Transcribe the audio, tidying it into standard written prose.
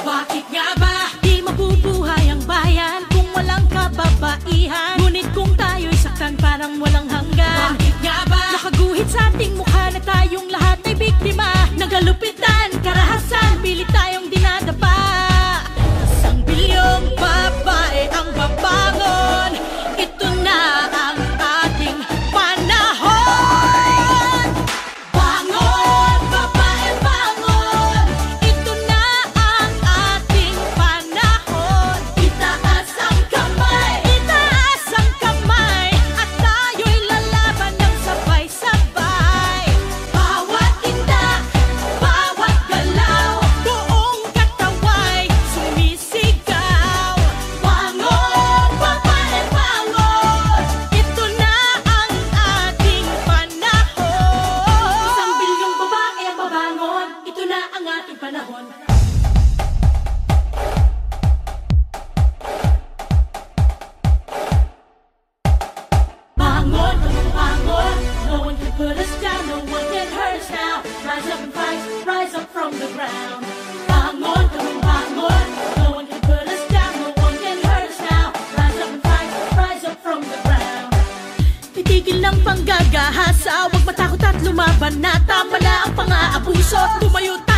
Bakit nga ba di mabubuhay ang bayan kung walang kababaihan? Ngunit kung tayo'y saktan parang walang hanggan. Bakit nga ba nakaguhit sa ating mukha na tayong lahat ay biktima ng kalupitan, karahasan, pilit tayong dinadapa. Isang bilyong babae ang babangon, ito na ang ating panahon. Bangon, babae, bangon, ito na ang ating panahon. Itaas ang kamay, at tayo'y lalaban ng sabay-sabay. Bawat tindak, bawat galaw, buong kataway sumisigaw. Bangon, babae, bangon, ito na ang ating panahon. Isang bilyong babae ang babangon, ito na ang ating panahon. Bangon, bangon, no one can put us down, no one can hurt us now. Rise up and fight, rise up from the ground. Bangon, bangon, no one can put us down, no one can hurt us now. Rise up and fight, rise up from the ground. Titigil ng panggagahasa, huwag matakot at lumaban na. Tama na ang pang-aabuso, tumayo tayo